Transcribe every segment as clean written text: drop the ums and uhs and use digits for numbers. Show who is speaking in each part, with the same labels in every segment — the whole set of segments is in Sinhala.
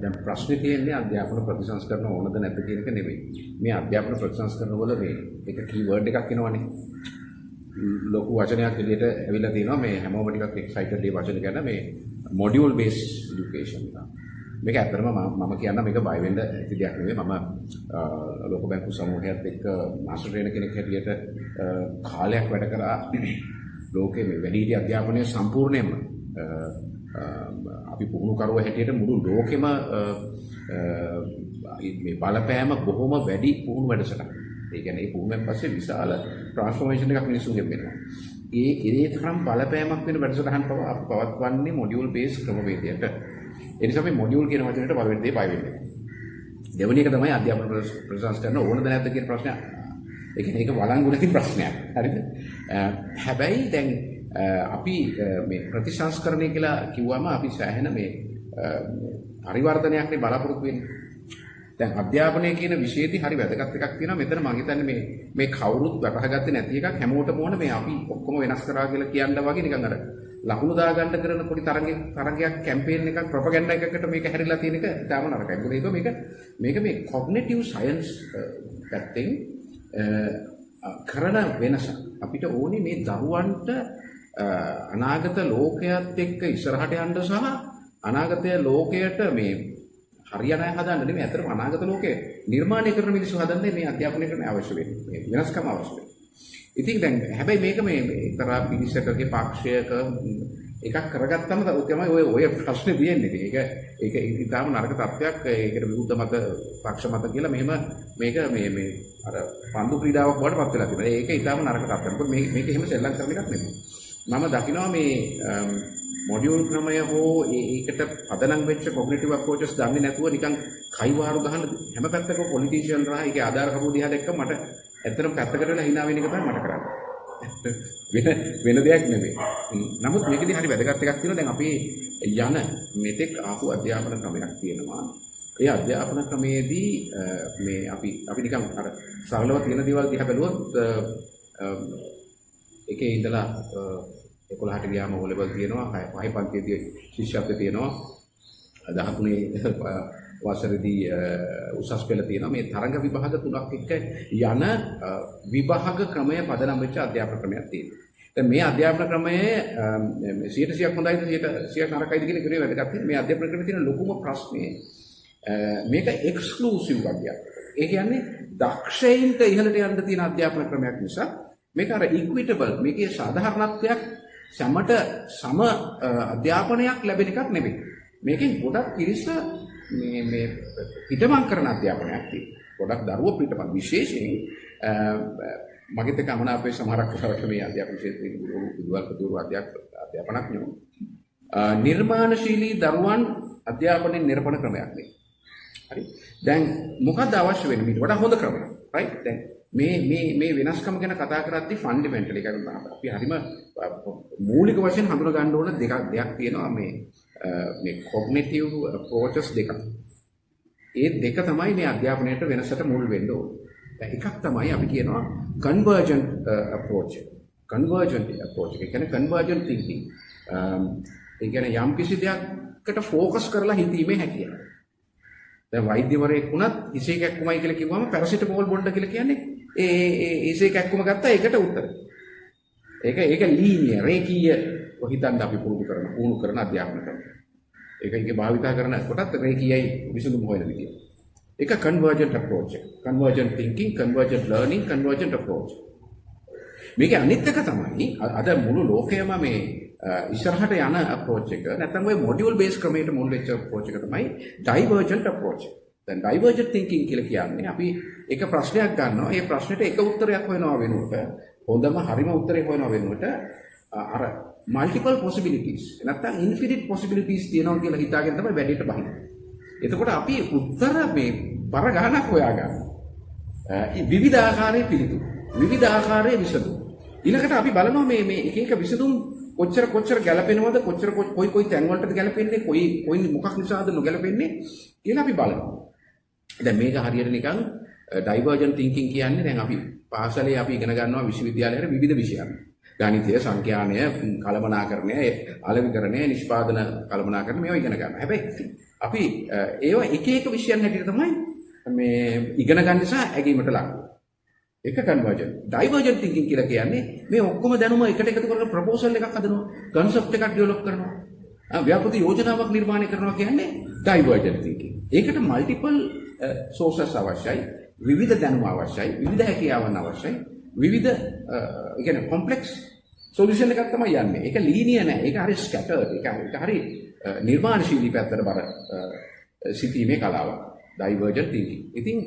Speaker 1: දැන් ප්‍රශ්නේ තියෙන්නේ අධ්‍යාපන ප්‍රතිසංස්කරණ ඕනද නැද්ද කියන එක නෙවෙයි. මේ අධ්‍යාපන ප්‍රතිසංස්කරණ වල මේ එක කීවර්ඩ් එකක් එනවනේ. ලොකු වචනයක් එළියට ඇවිල්ලා තියෙනවා මේ හැමෝම ටිකක් එක්සයිටඩ් මේ වචන ගැන මේ මොඩියුල් බේස් এডুকেෂන් එක. මේක ඇත්තටම මම කියන්න මේක බය වෙන්න ඇති දෙයක් නෙවෙයි. මම ලෝක බැංකු සමූහයත් එක්ක මාස්ටර් ට්‍රේනර් කෙනෙක් හැටියට කාලයක් වැඩ කරා. ලෝකයේ මේ වැඩිහිටි අධ්‍යාපනය සම්පූර්ණයෙන්ම අපි පුහුණු කරුව හැටියට මුළු ලෝකෙම මේ බලපෑම බොහොම වැඩි පුහුණු වැඩසටහන. ඒ කියන්නේ මේ පුහුණුවෙන් පස්සේ විශාල ට්‍රාන්ස්ෆෝමේෂන් එකක් මිනිසුන්ගෙන් වෙනවා. ඒ තරම් බලපෑමක් වෙන වැඩසටහන් පවත්වන්නේ මොඩියුල් බේස් ක්‍රමවේදයට. ඒ නිසා මේ මොඩියුල් කියන වචනයට පළවෙනි දේ බය වෙන්නේ. දෙවෙනි එක තමයි අධ්‍යාපන ප්‍රතිසංස්කරණ ඕනද නැද්ද කියන ප්‍රශ්නය. ඒ කියන්නේ ඒක වළංගු නැති ප්‍රශ්නයක්. හරිද? හැබැයි දැන් අපි මේ ප්‍රතිසංස්කරණය කියලා කිව්වම අපි සෑහෙන මේ පරිවර්තනයක් නේ බලාපොරොත්තු වෙන්නේ. දැන් අධ්‍යාපනය කියන විෂයේදී හරි වැදගත් එකක් තියෙනවා. මෙතන මම හිතන්නේ මේ කවුරුත් වටහාගත්තේ නැති එකක් හැමෝටම ඕන මේ අපි ඔක්කොම වෙනස් කරා කියලා කියන්න වගේ නිකන් අර ලකුණු දාගන්න කරන පොඩි තරගයක් කැම්පේන් එකක් ප්‍රොපගැන්ඩා එකකට මේක හැරිලා තියෙන එක ඉතාලම නරකයි. මොකද මේක මේ කොග්නිටිව් සයන්ස් පැත්තෙන් කරන වෙනස. අපිට ඕනේ මේ දරුවන්ට අනාගත ලෝකයේත් එක්ක ඉස්සරහට යන්න සහ අනාගත ලෝකයට මේ හරියනය හදන්න නෙමෙයි අතරම අනාගත ලෝකය නිර්මාණය කරන මිනිස්සු හදන්නේ මේ අධ්‍යාපනය කරන අවශ්‍ය වෙන්නේ. මේ වෙනස්කම අවශ්‍ය වෙන්නේ. ඉතින් දැන් හැබැයි මේක මේ එක්තරා පිරිසකගේ පක්ෂයක එකක් කරගත්තම තමයි ඔය ප්‍රශ්නේ තියෙන්නේ. ඒක ඉතාලම නරක තත්ත්වයක්. ඒකට විරුද්ධ මත පක්ෂ මත කියලා මෙහෙම මේක මේ අර පන්දු ක්‍රීඩාවක් බවට පත් වෙලා තියෙනවා. ඒක ඉතාලම නරක තත්ත්වයක්. මොකද මේක එහෙම සෙල්ලම් කරන එකක් නෙමෙයි. මම දකිනවා මේ මොඩියුල් ක්‍රමය හෝ ඒකට පදනම් වෙච්ච කොග්නිටිව් අප්‍රෝචස් දන්නේ නැතුව නිකන් කයිවාරු ගහන හැම පැත්තකම පොලිටිෂියන් රහ ඒකේ ආධාර කරුවෝ දිහා දැක්කම මට ඇත්තටම පැත්තකට වෙලා hina වෙන එක තමයි මට කරන්නේ. වෙන දෙයක් නෙමෙයි. නමුත් මේකදී හරි වැදගත් එකක් තියෙනවා. දැන් අපි යන මෙතෙක් ආපු අධ්‍යාපන ක්‍රමයක් තියෙනවා. ඒ අධ්‍යාපන ක්‍රමයේදී මේ අපි නිකන් අර සරලව තියෙන දේවල් දිහා බැලුවොත් එකේ ඉඳලා 11ට ගියාම O level තියෙනවා, 5 පන්තියේදී ශිෂ්‍යත්වය තියෙනවා, 13 වසරේදී උසස් පෙළ තියෙනවා. මේ තරඟ විභාග තුනක් එක්ක යන විභාග ක්‍රමය පදනම් වෙච්ච අධ්‍යාපන ක්‍රමයක් තියෙනවා. දැන් මේ අධ්‍යාපන ක්‍රමයේ 100% හොඳයිද 100% නරකයිද කියන එක වැදගත් වෙන්නේ. මේ අධ්‍යාපන ක්‍රමයේ තියෙන ලොකුම ප්‍රශ්නේ මේක එක්ස්ක්ලූසිව් අධ්‍යාපනය. ඒ කියන්නේ දක්ෂයින්ට ඉහළට යන්න තියෙන අධ්‍යාපන ක්‍රමයක් නිසා මේක අර ඉක්විටබල් මේකේ සාධාරණත්වයක් සමට සම අධ්‍යාපනයක් ලැබෙන එකක් නෙවෙයි. මේකෙන් ගොඩක් පිරිස මේ පිටමං කරන අධ්‍යාපනයක් තියෙනවා. ගොඩක් දරුවෝ පිටමං විශේෂයෙන් මගෙත් එක්ක අමනාපේ සමහරක් කරක මේ අධ්‍යාපන ක්ෂේත්‍රයේ විදුහල්පතිවරු අධ්‍යාපනඥයෝ නිර්මාණශීලී දරුවන් අධ්‍යාපනයේ නිර්පණ ක්‍රමයක් නේ. හරි. දැන් මොකක්ද අවශ්‍ය වෙන්නේ? ඊට වඩා හොඳ ක්‍රමයක්. රයිට්. දැන් මේ වෙනස්කම ගැන කතා කරද්දී ෆන්ඩමෙන්ටලි අපි හරිම මූලික වශයෙන් හඳුනා ගන්න ඕන දෙයක් තියෙනවා මේ කොග්නිටිව් අප්‍රෝචස් දෙකක්. ඒ දෙක තමයි මේ අධ්‍යාපනයට වෙනසට මුල් වෙන්න ඕනේ. එකක් තමයි අපි කියනවා කන්වර්ජන්ට් අප්‍රෝච්. කන්වර්ජන්ට් අප්‍රෝච් එක කියන්නේ කන්වර්ජන්ට් තින්කින්. ඒ කියන්නේ යම් කිසි දෙයකට ફોකස් කරලා හිතීමේ හැකියාව. දැන් වෛද්‍යවරයෙක් වුණත් හිසේ කැක්කුමයි කියලා කිව්වම පැරසිටමෝල් බොන්න කියලා කියන්නේ ඒ හිසේ කැක්කුම ගත්තා ඒකට උත්තර. ඒක ලීනියර් රේඛීය හිතන්න අපි පුහුණු කරන අධ්‍යාපන ක්‍රමය. ඒක භාවිතා කරන කොටත් රේඛීයයි විසඳුම හොයන විදිය. ඒක කන්වර්ජන්ට් අප්‍රෝච් එක. කන්වර්ජන්ට් තින්කින්, කන්වර්ජන්ට් ලර්නින්, කන්වර්ජන්ට් අප්‍රෝච්. මේකේ අනිත් එක තමයි අද මුළු ලෝකයම මේ ඉස්සරහට යන අප්‍රෝච් එක නැත්නම් ඔය මොඩියුල් බේස් ක්‍රමයට මුල් වෙච්ච අප්‍රෝච් එක තමයි ඩයිවර්ජන්ට් අප්‍රෝච්. දැන් ඩයිවර්ජන්ට් තින්කින් කියලා කියන්නේ අපි එක ප්‍රශ්නයක් ගන්නවා. ඒ ප්‍රශ්නෙට එක උත්තරයක් හොයනවා වෙනුවට හොඳම හරිම උත්තරේ හොයනවා වෙනුවට අර මල්ටිපල් පොසිබිලිටිස් නැත්නම් ඉන්ෆිනිට් පොසිබිලිටිස් තියෙනවා කියලා හිතාගෙන තමයි වැඩේට බහින්නේ. එතකොට අපි උත්තර මේ බර ගහනක් හොයාගන්නවා. විවිධ ආකාරයේ පිළිතුරු, විවිධ ආකාරයේ විසඳුම්. ඊළඟට අපි බලනවා මේ එක එක විසඳුම් කොච්චර ගැලපෙනවද, කොයි තැන් වලටද ගැලපෙන්නේ, කොයි මොකක් නිසාද නොගැලපෙන්නේ කියලා අපි බලනවා. දැන් මේක හරියට නිකන් ඩයිවර්ජන්ට් තින්කින් කියන්නේ දැන් අපි පාසලේ අපි ඉගෙන ගන්නවා විශ්වවිද්‍යාලයේ විවිධ විෂයන්. ගණිතය, සංඛ්‍යානය, කළමනාකරණය, අලෙවිකරණය, නිෂ්පාදන කළමනාකරණය මේවා ඉගෙන ගන්න. හැබැයි අපි ඒවා එක එක විෂයන් හැටියට තමයි මේ ඉගෙන ගන්න නිසා ඇගීමට ලක්. එක කන්වර්ජන්. ඩයිවර්ජන්ට් තින්කින් කියලා කියන්නේ මේ ඔක්කොම දැනුම එකට එකතු කරලා ප්‍රොපෝසල් එකක් හදනවා. කන්සෙප්ට් එකක් ඩෙවලොප් කරනවා. ව්‍යාපෘති යෝජනාවක් නිර්මාණය කරනවා කියන්නේ ඩයිවර්ජන්ට් තින්කින්. ඒකට මල්ටිපල් සෝසස් අවශ්‍යයි. විවිධ දැනුම අවශ්‍යයි. විවිධ හැකියාවන් අවශ්‍යයි. විවිධ කියන්නේ කොම්ප්ලෙක්ස් සොලියුෂන් එකක් තමයි යන්නේ. ඒක ලීනියර් නෑ. ඒක හරි ස්කැටර්ඩ්. ඒක හරි නිර්මාණශීලී පැත්තට බර සිටීමේ කලාවක්. ඩයිවර්ජන්ට් තින්කින්. ඉතින්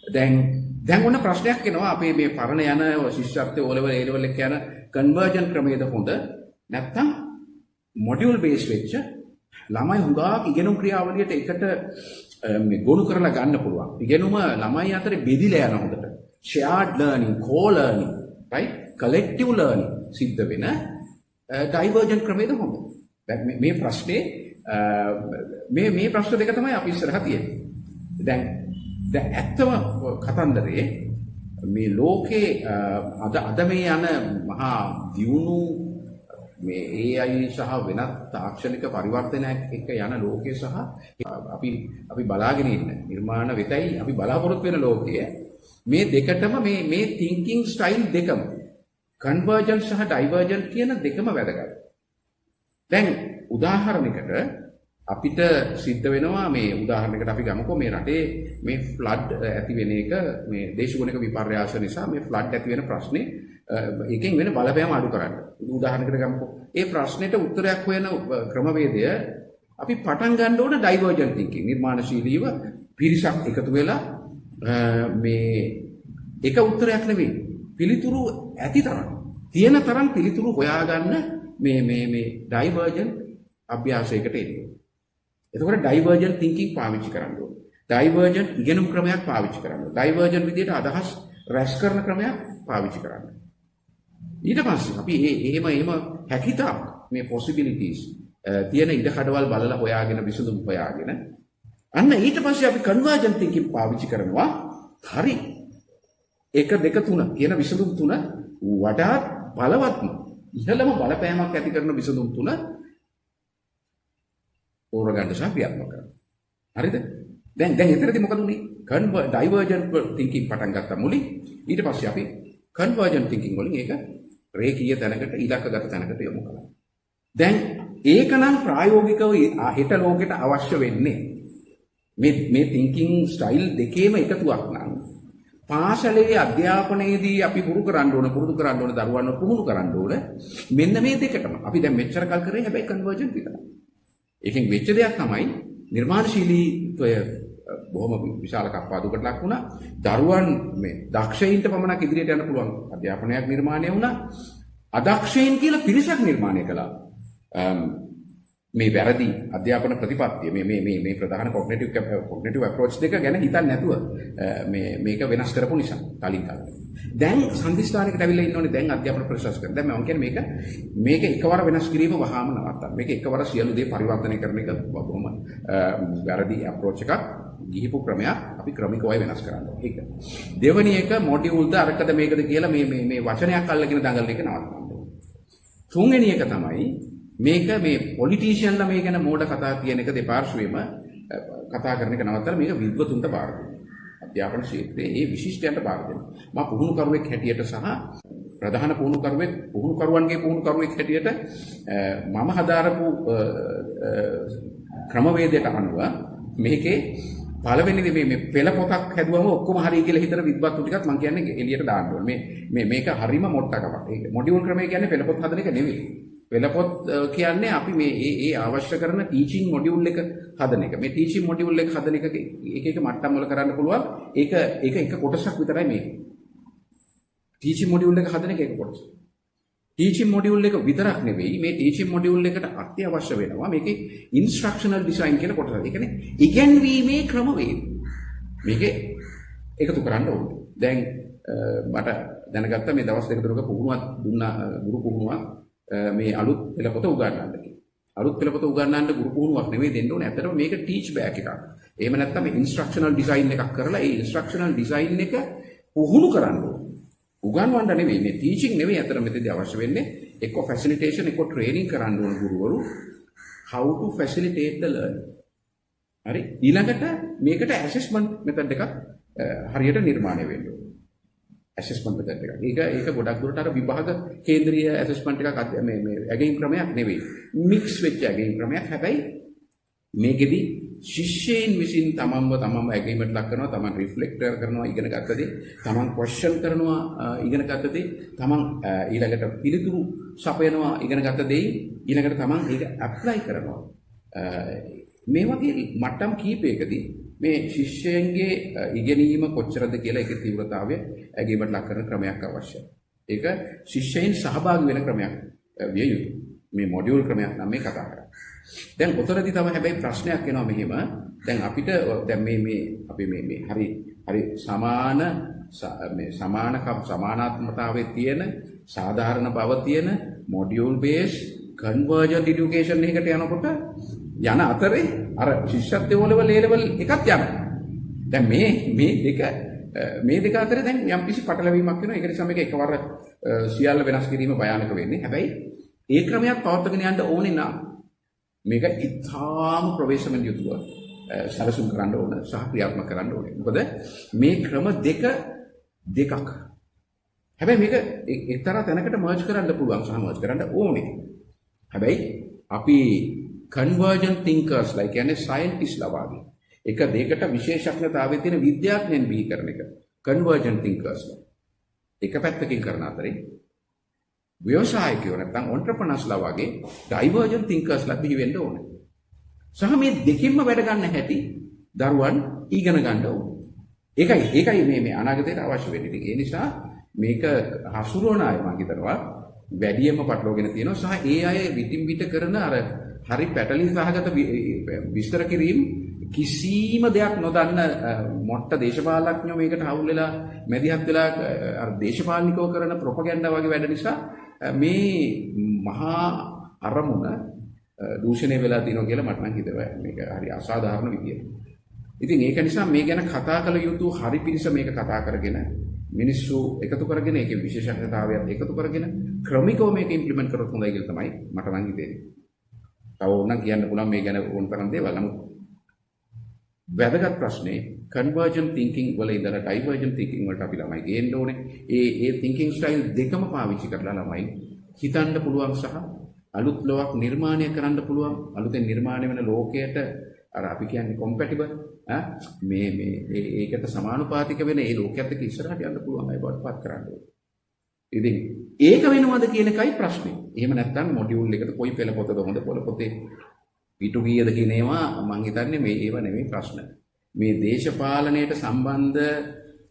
Speaker 1: දැන් ඔන්න ප්‍රශ්නයක් එනවා අපේ මේ පරණ යන ශිෂ්‍යත්වයේ O level A level එක යන කන්වර්ජන් ක්‍රමයේද හොඳ නැත්නම් මොඩියුල් බේස් වෙච්ච ළමයි හුඟක් ඉගෙනුම් ක්‍රියාවලියට එකට මේ ගොනු කරලා ගන්න පුළුවන්. ඉගෙනුම ළමයි අතර බෙදිලා යන හොඳට. shared learning, co-learning, right? collective learning සිද්ධ වෙන ඩයිවර්ජන්ට් ක්‍රමයේද හොඳ. දැන් මේ ප්‍රශ්නේ මේ ප්‍රශ්න දෙක තමයි අපි ඉස්සරහා තියෙන්නේ. දැන් ඇත්තම කතන්දරේ මේ ලෝකේ අද මේ යන මහා දියුණු මේ AI සහ වෙනත් තාක්ෂණික පරිවර්තනයක් එක්ක යන ලෝකයේ සහ අපි බලාගෙන ඉන්න නිර්මාණ වෙතයි අපි බලාපොරොත්තු වෙන ලෝකයේ මේ දෙකටම මේ thinking style දෙකම convergent සහ divergent කියන දෙකම වැදගත්. දැන් උදාහරණයකට අපිට සිද්ධ වෙනවා මේ උදාහරණයකට අපි ගමුකෝ මේ රටේ මේ ෆ්ලඩ් ඇති වෙන එක මේ දේශගුණික විපර්යාස නිසා මේ ෆ්ලඩ් ඇති වෙන ප්‍රශ්නේ එකෙන් වෙන බලපෑම අඩු කරන්න. උදාහරණයකට ගමුකෝ. ඒ ප්‍රශ්නෙට උත්තරයක් හොයන ක්‍රමවේදය අපි පටන් ගන්න ඕන ඩයිවර්ජන්ට් තින්කින් නිර්මාණශීලීව පිරිසක් එකතු වෙලා මේ එක උත්තරයක් නෙවෙයි පිළිතුරු ඇති තරම් තියෙන තරම් පිළිතුරු හොයාගන්න මේ ඩයිවර්ජන්ට් අභ්‍යාසයකට එන්නේ. එතකොට ඩයිවර්ජන්ට් තින්කින් පාවිච්චි කරන්න ඕනේ. ඩයිවර්ජන්ට් ඉගෙනුම් ක්‍රමයක් පාවිච්චි කරන්න ඕනේ. ඩයිවර්ජන්ට් විදිහට අදහස් රැස් කරන ක්‍රමයක් පාවිච්චි කරන්න. ඊට පස්සේ අපි එහෙම හැකියාව මේ possibilities තියෙන ඉඩ කඩවල් බලලා හොයාගෙන විසඳුම් හොයාගෙන අන්න ඊට පස්සේ අපි කන්වර්ජන්ට් තින්කින් පාවිච්චි කරනවා. හරි 1 2 3 කියන විසඳුම් තුන වඩාත් බලවත්ම ඉහළම බලපෑමක් ඇති කරන විසඳුම් තුන තෝරගන්න සහ ක්‍රියාත්මක කරන්න. හරිද? දැන් එතනදී මොකද උනේ? ඩයිවර්ජන්ට් තින්කින් පටන් ගත්තා මුලින්. ඊට පස්සේ අපි කන්වර්ජන්ට් තින්කින් වලින් ඒක රේඛීය තැනකට ඉලක්කගත තැනකට යොමු කළා. දැන් ඒකනම් ප්‍රායෝගිකව හෙට ලෝකෙට අවශ්‍ය වෙන්නේ මේ තින්කින් ස්ටයිල් දෙකේම එකතුවක් නම් පාසලේ අධ්‍යාපනයේදී අපි පුරුදු කරන්න ඕන දරුවන්ව පුහුණු කරන්න ඕන මෙන්න මේ දෙකටම. අපි දැන් මෙච්චර කල් කරේ හැබැයි කන්වර්ජන්ට් විතරයි. ඒකෙන් වෙච්ච දෙයක් තමයි නිර්මාණශීලීත්වය බොහොම විශාල කප්පාදුකට ලක් වුණා. දරුවන් මේ දක්ෂයින්ට පමණක් ඉදිරියට යන්න පුළුවන් අධ්‍යාපනයක් නිර්මාණය වුණා. අදක්ෂයින් කියලා පිරිසක් නිර්මාණය කළා. මේ වැරදි අධ්‍යාපන ප්‍රතිපත්තිය මේ ප්‍රධාන කොග්නිටිව් අප්‍රෝච් දෙක ගැන හිතන්නේ නැතුව මේක වෙනස් කරපු නිසා කලින් කාලේ. දැන් සම්දිස්ථානයකට අවිල්ලා ඉන්නෝනේ දැන් අධ්‍යාපන ප්‍රොසෙස් කරන. දැන් මම කියන්නේ මේක එකවර වෙනස් කිරීම වහාම නවත්තන්න. මේක එකවර සියලු දේ පරිවර්තනය කරන එක බොහොම වැරදි අප්‍රෝච් එකක්. ගිහිපු ක්‍රමයක් අපි ක්‍රමිකවයි වෙනස් කරන්න ඕනේ. ඒක. දෙවෙනි එක මොඩියුල්ද අරකද මේකද කියලා මේ වචනයක් අල්ලගෙන දඟලන එක නවත්තන්න ඕනේ. තුන්වෙනි එක තමයි මේක මේ පොලිටිෂියන්ලා මේ ගැන මෝඩ කතා කියන එක දෙපාර්ශ්වයේම කතා කරන එක නවත්තලා මේක විද්වතුන්ට බාර දෙන්න. අධ්‍යාපන ක්ෂේත්‍රයේ මේ විශිෂ්ටයන්ට බාර දෙන්න. මම පුහුණුකරුවෙක් හැටියට සහ ප්‍රධාන පුහුණුකරුවන්ගේ පුහුණුකරුවෙක් හැටියට මම හදාරපු ක්‍රමවේදයට අනුව මේකේ පළවෙනි මේ පෙළ පොතක් හැදුවම ඔක්කොම හරි කියලා හිතන විද්වත්තු ටිකක් මම කියන්නේ එළියට දාන්න ඕනේ. මේක හරිම මොට්ටකමක්. ඒක මොඩියුල් ක්‍රමය කියන්නේ පෙළ පොත් හදන එක නෙවෙයි. පෙළපොත් කියන්නේ අපි මේ අවශ්‍ය කරන ටීචින් මොඩියුල් එක හදන එක. මේ ටීචින් මොඩියුල් එක හදන එක එක මට්ටම් වල කරන්න පුළුවන්. ඒක එක කොටසක් විතරයි මේ. ටීචින් මොඩියුල් එක හදන එක එක කොටස. ටීචින් මොඩියුල් එක විතරක් නෙවෙයි මේ ටීචින් මොඩියුල් එකට අත්‍යවශ්‍ය වෙනවා මේකේ ඉන්ස්ට්‍රක්ෂනල් ඩිසයින් කියන කොටස. ඒ කියන්නේ ඉගෙනීමේ ක්‍රමවේද. මේකේ එකතු කරන්න ඕනේ. දැන් මට දැනගත්ත මේ දවස් දෙක තුනක පුහුණුවක් දුන්නා ගුරු පුහුණුවක් මේ අලුත් පෙළපොත උගන්වන්න කියලා. අලුත් පෙළපොත උගන්වන්න ගුරු පුහුණුවක් නෙවෙයි දෙන්න ඕනේ. ඇත්තටම මේක ටීච් බෑක් එකක්. එහෙම නැත්නම් ඉන්ස්ට්‍රක්ෂනල් ඩිසයින් එකක් කරලා ඒ ඉන්ස්ට්‍රක්ෂනල් ඩිසයින් එක පුහුණු කරන්න ඕනේ. උගන්වන්න නෙවෙයි මේ ටීචින් නෙවෙයි අතර මෙතනදී අවශ්‍ය වෙන්නේ එක්ක ෆැසිලිටේෂන් එක්ක ට්‍රේනින් කරන්න ඕන ගුරුවරු how to facilitate the learning. හරි ඊළඟට මේකට ඇසෙස්මන්ට් මෙතඩ් එකක් හරියට නිර්මාණය වෙන්න ඕන. ඇසෙස්මන්ට් මෙතඩ් එකක්. ඒක ගොඩක් දුරට අර විභාග කේන්ද්‍රීය ඇසෙස්මන්ට් එකක් මේ ඇගීම් ක්‍රමයක් නෙවෙයි. මික්ස් වෙච්ච ඇගීම් ක්‍රමයක්. හැබැයි මේකෙදි ශිෂ්‍යයන් විසින් තමන්ව ඇගීමට ලක් කරනවා, තමන් රිෆ්ලෙක්ට් කරනවා ඉගෙන ගත්තදී, තමන් ක්වෙස්චන් කරනවා ඉගෙන ගත්තදී, තමන් ඊළඟට පිළිතුරු සපයනවා ඉගෙන ගත්ත දෙයි, ඊළඟට තමන් ඒක ඇප්ලයි කරනවා. මේ වගේ මට්ටම් කීපයකදී මේ ශිෂ්‍යයන්ගේ ඉගෙනීම කොච්චරද කියලා ඒකේ තීව්‍රතාවය ඇගීමට ලක් කරන ක්‍රමයක් අවශ්‍යයි. ඒක ශිෂ්‍යයන් සහභාගී වෙන ක්‍රමයක් විය යුතුයි. මේ මොඩියුල් ක්‍රමයක් නම් මේ කතා කරන්නේ. දැන් උතරදී තමයි හැබැයි ප්‍රශ්නයක් එනවා මෙහෙම. දැන් අපිට දැන් මේ අපි මේ හරි සමානාත්මතාවයේ තියෙන සාධාරණ බව තියෙන මොඩියුල් බේස් කන්වර්ජන්ට් এডুকেෂන් එකකට යනකොට යන අතරේ අර ශිෂ්‍යත්ව වල ලේවල් එකක් යනවා. දැන් මේ දෙක අතරේ දැන් යම්කිසි පටලැවීමක් වෙනවා. ඒක නිසා මේක එකවර සියල්ල වෙනස් කිරීම භයානක වෙන්නේ. හැබැයි ඒ ක්‍රමයක් පවත්වාගෙන යන්න ඕනේ නම් මේක ඉතාම ප්‍රවේශමෙන් යුතුව සැලසුම් කරන්න ඕන සහ ක්‍රියාත්මක කරන්න ඕනේ. මොකද මේ ක්‍රම දෙකක්. හැබැයි මේක එක්තරා තැනකට මර්ජ් කරන්න පුළුවන් සහ මර්ජ් කරන්න ඕනේ. හැබැයි අපි කන්වර්ජන්ට් thinkers කියන්නේ සයන්ටිස්ට්ලා වගේ එක දෙයකට විශේෂඥතාවයේ තියෙන විද්‍යාඥයන් බිහි කරන එක කන්වර්ජන්ට් thinkers. එක පැත්තකින් කරන අතරේ ව්‍යවසායකයෝ නැත්නම් entrepreneursලා වගේ divergent thinkersලා බිහි වෙන්න ඕනේ. සහ මේ දෙකින්ම වැඩ ගන්න හැටි දරුවන් ඉගෙන ගන්න ඕනේ. ඒකයි මේ අනාගතයට අවශ්‍ය වෙන්නේ. ඒ නිසා මේක හසුරුවන අය මම හිතනවා වැඩියෙන්ම පටලවාගෙන තියෙනවා සහ ඒ අය විтин විට කරන අර හරි පැටලි සහගත විස්තර කිරීම කිසිම දෙයක් නොදන්න මොට්ට දේශපාලඥයෝ මේකට හවුල් වෙලා මැදිහත් වෙලා අර දේශපාලනිකව කරන ප්‍රොපගැන්ඩා වගේ වැඩ නිසා මේ මහා අරමුණ දූෂණය වෙලා තියෙනවා කියලා මට නම් හිතෙනවා. මේක හරි අසාධාරණ විදියට. ඉතින් ඒක නිසා මේ ගැන කතා කළ යුතු හරි පිරිස මේක කතා කරගෙන මිනිස්සු එකතු කරගෙන ඒකේ විශේෂඥතාවයත් එකතු කරගෙන ක්‍රමිකව මේක ඉම්ප්ලිමන්ට් කරොත් හොඳයි කියලා තමයි මට නම් හිතෙන්නේ. තව ඕනනම් කියන්න පුළුවන් මේ ගැන ඕන තරම් දේවල්. නමුත් වැදගත් ප්‍රශ්නේ කන්වර්ජන්ට් තින්කින් වල ඉඳලා ඩයිවර්ජන්ට් තින්කින් වලට අපි ළමයි ගේන්න ඕනේ. ඒ තින්කින් ස්ටයිල් දෙකම පාවිච්චි කරලා ළමයි හිතන්න පුළුවන් සහ අලුත් ලෝකයක් නිර්මාණය කරන්න පුළුවන්. අලුතෙන් නිර්මාණය වෙන ලෝකයට අර අපි කියන්නේ කොම්පැටිබල් ඒකට සමානුපාතික වෙන ඒ ලෝකයක් එක්ක ඉස්සරහට යන්න පුළුවන් අය බවටපත් කරන්න ඕනේ. ඉතින් ඒක වෙනවද කියන එකයි ප්‍රශ්නේ. එහෙම නැත්නම් මොඩියුල් එකට කොයි පෙළ පොතද හොඳ පොතේ පිටු කීයද කියන ඒවා මම හිතන්නේ මේ ඒව නෙමෙයි ප්‍රශ්න. මේ දේශපාලනයට සම්බන්ධ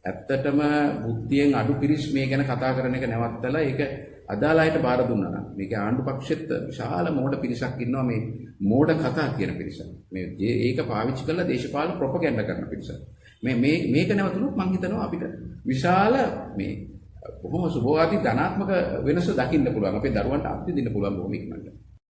Speaker 1: ඇත්තටම බුද්ධියෙන් අඩු පිරිස් මේ ගැන කතා කරන එක නැවත්තලා ඒක අදාළ අයට බාර දුන්නා නම් මේක ආණ්ඩු පක්ෂෙත් විශාල මෝඩ පිරිසක් ඉන්නවා මේ මෝඩ කතා කියන පිරිස. මේ ඒක පාවිච්චි කරලා දේශපාලන ප්‍රොපගැන්ඩා කරන පිරිස. මේක නැවතුනොත් මම හිතනවා අපිට විශාල මේ බොහොම සුබවාදී ධනාත්මක වෙනස දකින්න පුළුවන්. අපේ දරුවන්ට අත්විඳින්න පුළුවන් බොහොම ඉක්මනට.